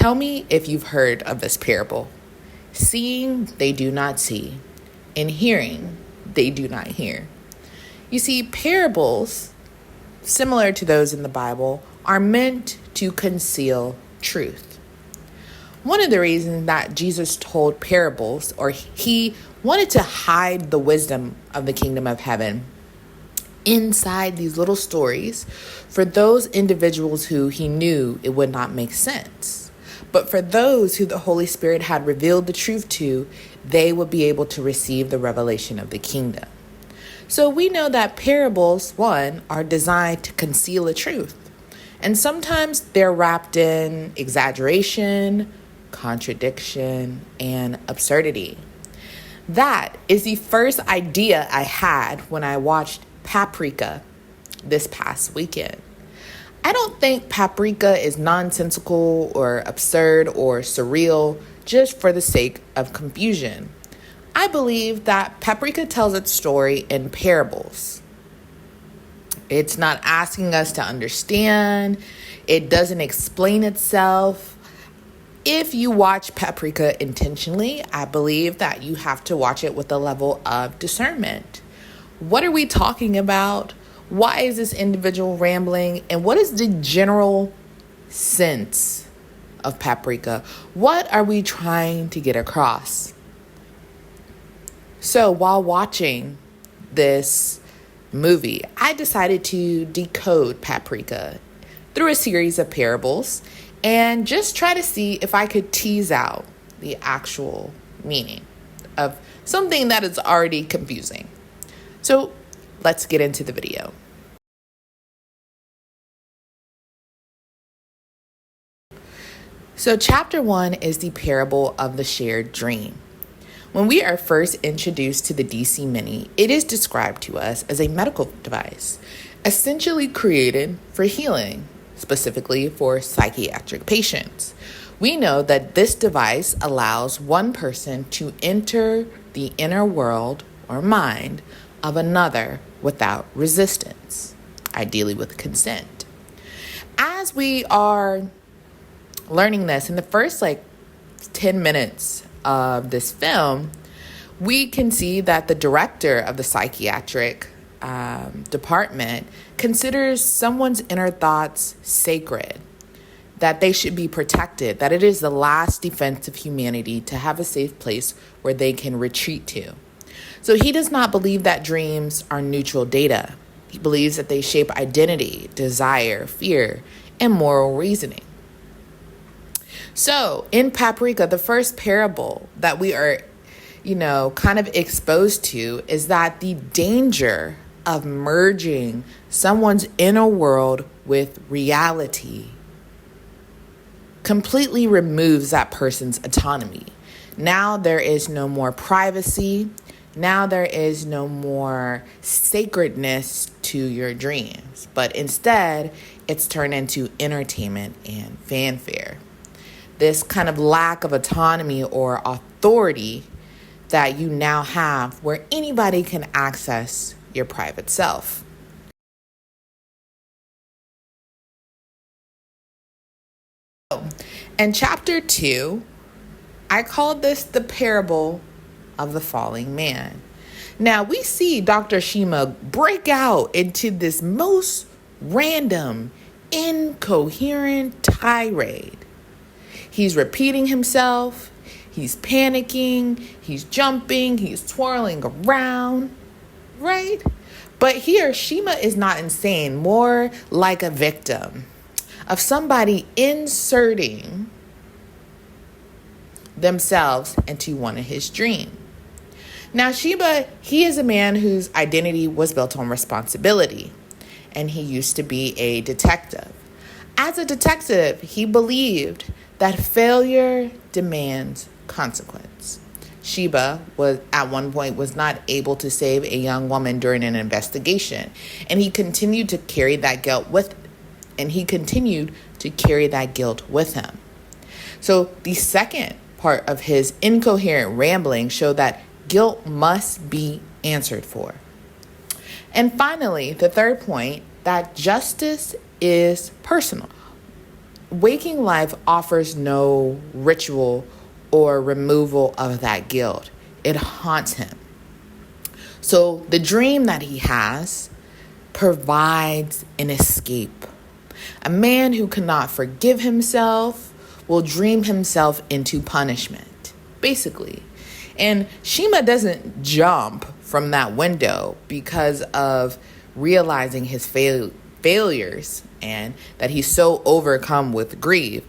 Tell me if you've heard of this parable. Seeing, they do not see, and hearing, they do not hear. You see, parables, similar to those in the Bible, are meant to conceal truth. One of the reasons that Jesus told parables, or he wanted to hide the wisdom of the kingdom of heaven inside these little stories for those individuals who he knew it would not make sense. But for those who the Holy Spirit had revealed the truth to, they would be able to receive the revelation of the kingdom. So we know that parables, one, are designed to conceal a truth. And sometimes they're wrapped in exaggeration, contradiction, and absurdity. That is the first idea I had when I watched Paprika this past weekend. I don't think Paprika is nonsensical or absurd or surreal just for the sake of confusion. I believe that Paprika tells its story in parables. It's not asking us to understand. It doesn't explain itself. If you watch Paprika intentionally, I believe that you have to watch it with a level of discernment. What are we talking about? Why is this individual rambling? And what is the general sense of Paprika? What are we trying to get across? So while watching this movie, I decided to decode Paprika through a series of parables and just try to see if I could tease out the actual meaning of something that is already confusing. So let's get into the video. So chapter 1 is the parable of the shared dream. When we are first introduced to the DC Mini, it is described to us as a medical device, essentially created for healing, specifically for psychiatric patients. We know that this device allows one person to enter the inner world or mind of another without resistance, ideally with consent. As we are learning this in the first 10 minutes of this film, we can see that the director of the psychiatric department considers someone's inner thoughts sacred, that they should be protected, that it is the last defense of humanity to have a safe place where they can retreat to. So he does not believe that dreams are neutral data. He believes that they shape identity, desire, fear, and moral reasoning. So in Paprika, the first parable that we are, kind of exposed to is that the danger of merging someone's inner world with reality completely removes that person's autonomy. Now there is no more privacy. Now there is no more sacredness to your dreams, but instead it's turned into entertainment and fanfare. This kind of lack of autonomy or authority that you now have where anybody can access your private self. In chapter 2, I called this the parable of the falling man. Now we see Dr. Shima break out into this most random, incoherent tirade. He's repeating himself, he's panicking, he's jumping, he's twirling around, right? But here, Shima is not insane, more like a victim of somebody inserting themselves into one of his dreams. Now, Shima, he is a man whose identity was built on responsibility, and he used to be a detective. As a detective, he believed that failure demands consequence. Sheba at one point was not able to save a young woman during an investigation, and he continued to carry that guilt with him. So the second part of his incoherent rambling showed that guilt must be answered for. And finally, the third point, that justice is personal. waking life offers no ritual or removal of that guilt. It haunts him. So the dream that he has provides an escape. A man who cannot forgive himself will dream himself into punishment, basically. And Shima doesn't jump from that window because of realizing his failures and that he's so overcome with grief.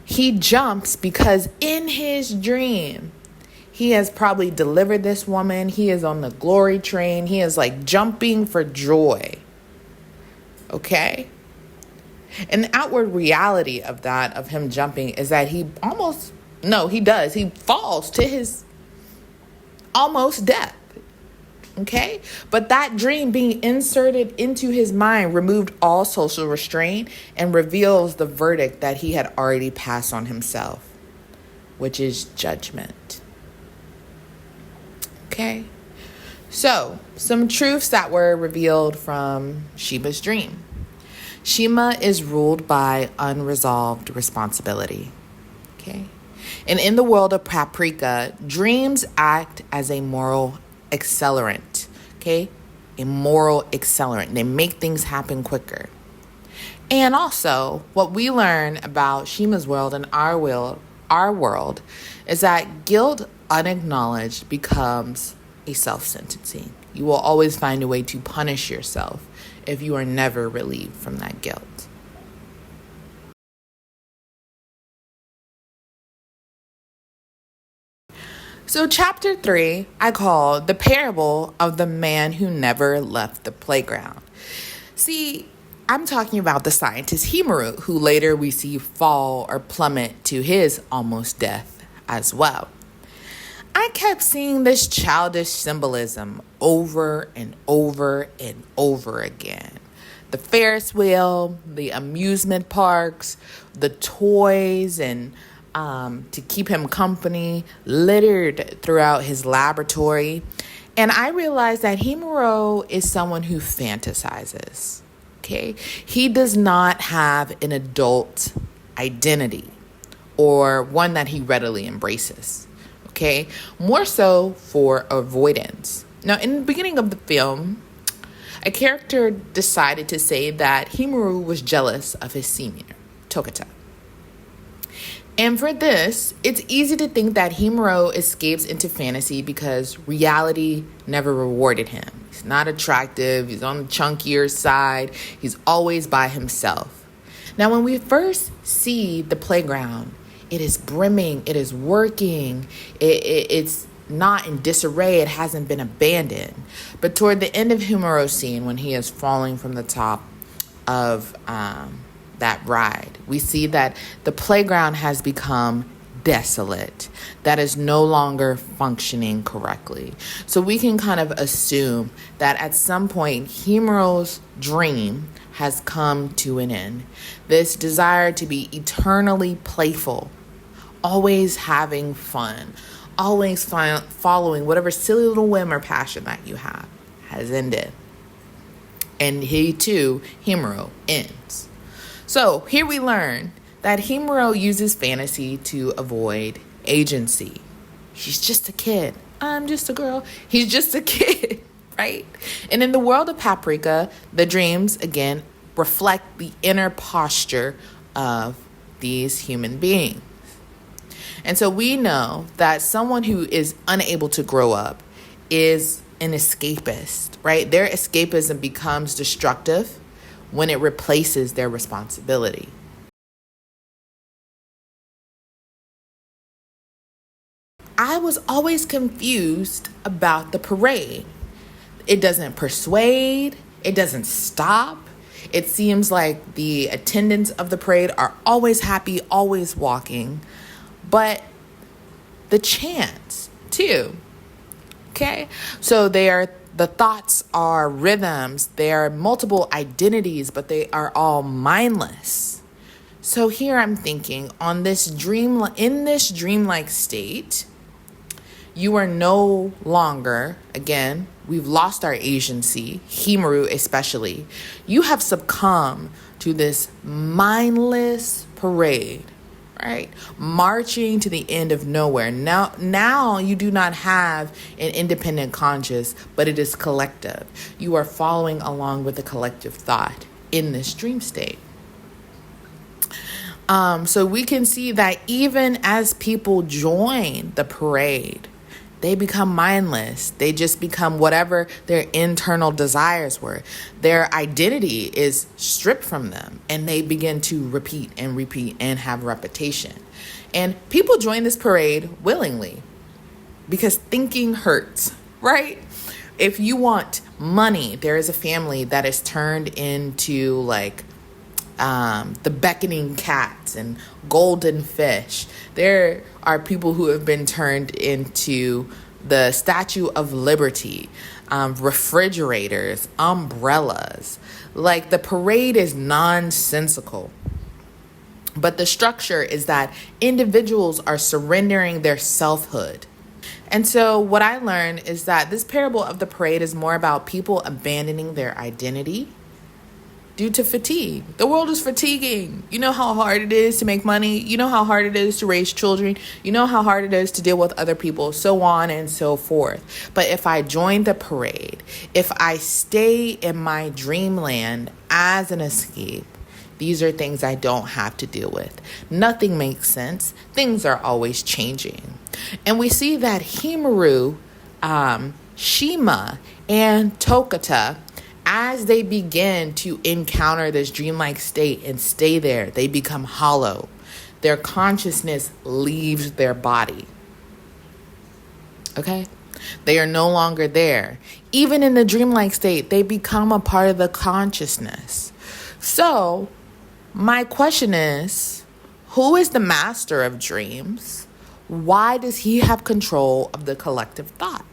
He jumps because in his dream, he has probably delivered this woman. He is on the glory train. He is like jumping for joy. Okay? And the outward reality of that, of him jumping, is that he falls to his almost death. Okay? But that dream being inserted into his mind removed all social restraint and reveals the verdict that he had already passed on himself, which is judgment. Okay? So, some truths that were revealed from Shima's dream. Shima is ruled by unresolved responsibility. Okay? And in the world of Paprika, dreams act as a moral accelerant. Okay? A moral accelerant. They make things happen quicker. And also, what we learn about Shima's world and our world is that guilt unacknowledged becomes a self-sentencing. You will always find a way to punish yourself if you are never relieved from that guilt. So chapter 3, I call The Parable of the Man Who Never Left the Playground. See, I'm talking about the scientist Himaru, who later we see fall or plummet to his almost death as well. I kept seeing this childish symbolism over and over and over again. The Ferris wheel, the amusement parks, the toys, and to keep him company littered throughout his laboratory. And I realized that Himaru is someone who fantasizes. Okay? He does not have an adult identity or one that he readily embraces. Okay, more so for avoidance. Now, in the beginning of the film, a character decided to say that Himaru was jealous of his senior, Tokata. And for this, it's easy to think that Himaru escapes into fantasy because reality never rewarded him. He's not attractive, he's on the chunkier side, he's always by himself. Now, when we first see the playground, it is brimming, it is working, it's not in disarray, it hasn't been abandoned. But toward the end of Himaru's scene, when he is falling from the top of that ride, we see that the playground has become desolate, that is no longer functioning correctly. So we can kind of assume that at some point, Himaru's dream has come to an end. This desire to be eternally playful, always having fun, always following whatever silly little whim or passion that you have, has ended. And he too, Himaru, ends. So here we learn that Himaru uses fantasy to avoid agency. He's just a kid. I'm just a girl. He's just a kid, right? And in the world of Paprika, the dreams, again, reflect the inner posture of these human beings. And so we know that someone who is unable to grow up is an escapist, right? Their escapism becomes destructive when it replaces their responsibility. I was always confused about the parade. It doesn't persuade, it doesn't stop. It seems like the attendants of the parade are always happy, always walking. But the chants, too. Okay? So the thoughts are rhythms. They are multiple identities, but they are all mindless. So here I'm thinking, in this dreamlike state, you are no longer, again, we've lost our agency, Himaru especially. You have succumbed to this mindless parade, right? Marching to the end of nowhere. Now you do not have an independent conscious, but it is collective. You are following along with the collective thought in this dream state. So we can see that even as people join the parade, they become mindless. They just become whatever their internal desires were. Their identity is stripped from them, and they begin to repeat and have repetition. And people join this parade willingly because thinking hurts, right? If you want money, there is a family that is turned into like the beckoning cats and golden fish. There are people who have been turned into the Statue of Liberty, refrigerators, umbrellas. Like, the parade is nonsensical. But the structure is that individuals are surrendering their selfhood. And so what I learned is that this parable of the parade is more about people abandoning their identity due to fatigue. The world is fatiguing. You know how hard it is to make money. You know how hard it is to raise children. You know how hard it is to deal with other people, so on and so forth. But if I join the parade, if I stay in my dreamland as an escape, these are things I don't have to deal with. Nothing makes sense. Things are always changing. And we see that Himaru, Shima, and Tokata, as they begin to encounter this dreamlike state and stay there, they become hollow. Their consciousness leaves their body. Okay? They are no longer there. Even in the dreamlike state, they become a part of the consciousness. So, my question is, who is the master of dreams? Why does he have control of the collective thought?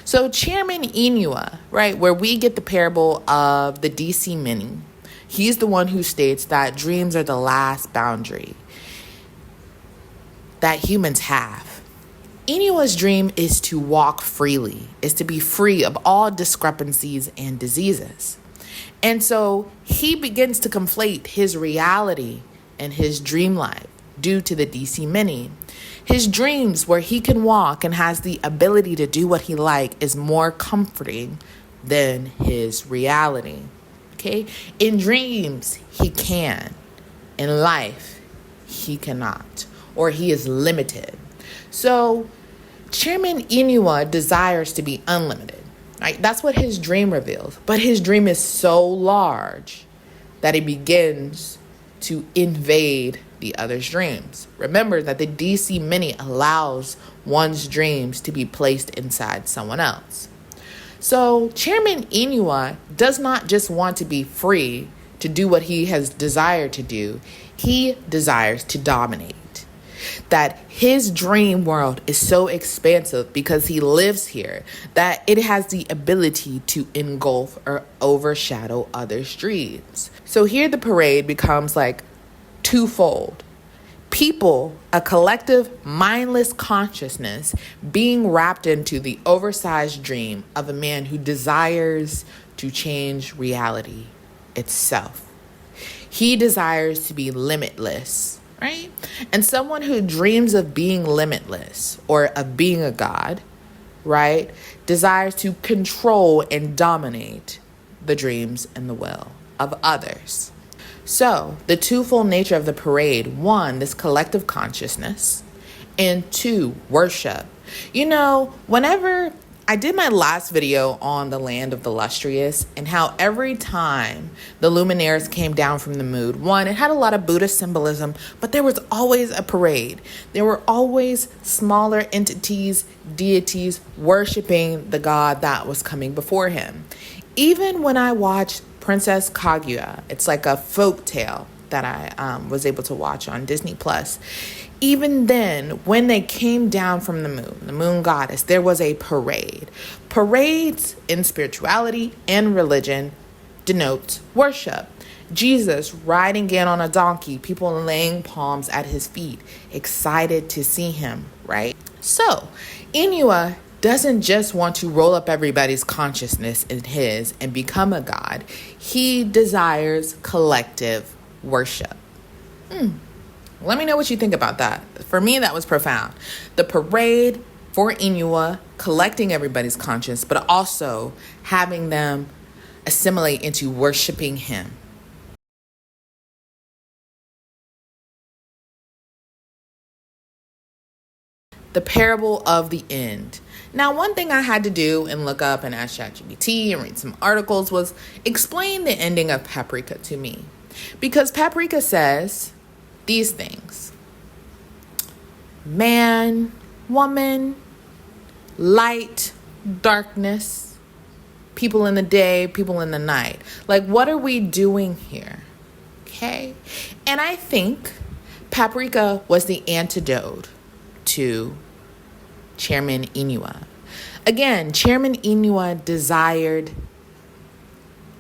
So Chairman Inua, right, where we get the parable of the DC Mini, he's the one who states that dreams are the last boundary that humans have. Inua's dream is to walk freely, is to be free of all discrepancies and diseases. And so he begins to conflate his reality and his dream life due to the DC Mini. His dreams where he can walk and has the ability to do what he likes is more comforting than his reality. Okay? In dreams, he can. In life, he cannot. Or he is limited. So, Chairman Inua desires to be unlimited. Right? That's what his dream reveals. But his dream is so large that it begins to invade the other's dreams. Remember that the DC Mini allows one's dreams to be placed inside someone else. So Chairman Inua does not just want to be free to do what he has desired to do. He desires to dominate. That his dream world is so expansive because he lives here that it has the ability to engulf or overshadow others' dreams. So here the parade becomes like twofold. People, a collective mindless consciousness being wrapped into the oversized dream of a man who desires to change reality itself. He desires to be limitless, right? And someone who dreams of being limitless or of being a god, right, desires to control and dominate the dreams and the will of others. So, the twofold nature of the parade, one, this collective consciousness, and two, worship. You know, whenever I did my last video on the land of the lustrous and how every time the luminaires came down from the moon, one, it had a lot of Buddhist symbolism, but there was always a parade. There were always smaller entities, deities, worshiping the god that was coming before him. Even when I watched Princess Kaguya, it's like a folk tale that I was able to watch on Disney Plus. Even then, when they came down from the moon goddess, there was a parade. Parades in spirituality and religion denotes worship. Jesus riding in on a donkey, people laying palms at his feet, excited to see him, right? So, Inua doesn't just want to roll up everybody's consciousness in his and become a god. He desires collective worship. Let me know what you think about that. For me, that was profound. The parade for Inua, collecting everybody's conscience, but also having them assimilate into worshiping him. The parable of the end. Now, one thing I had to do and look up and ask ChatGPT and read some articles was explain the ending of Paprika to me. Because Paprika says these things: man, woman, light, darkness, people in the day, people in the night. Like, what are we doing here? Okay. And I think Paprika was the antidote to Chairman Inua. Again, Chairman Inua desired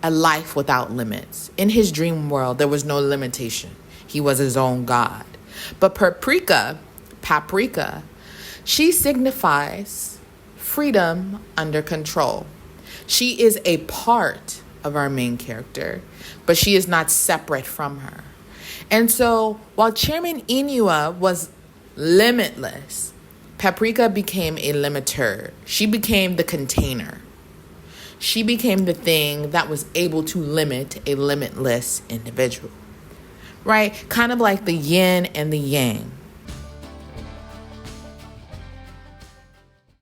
a life without limits. In his dream world, there was no limitation. He was his own god. But Paprika, she signifies freedom under control. She is a part of our main character, but she is not separate from her. And so while Chairman Inua was limitless, Paprika became a limiter. She became the container. She became the thing that was able to limit a limitless individual, right? Kind of like the yin and the yang.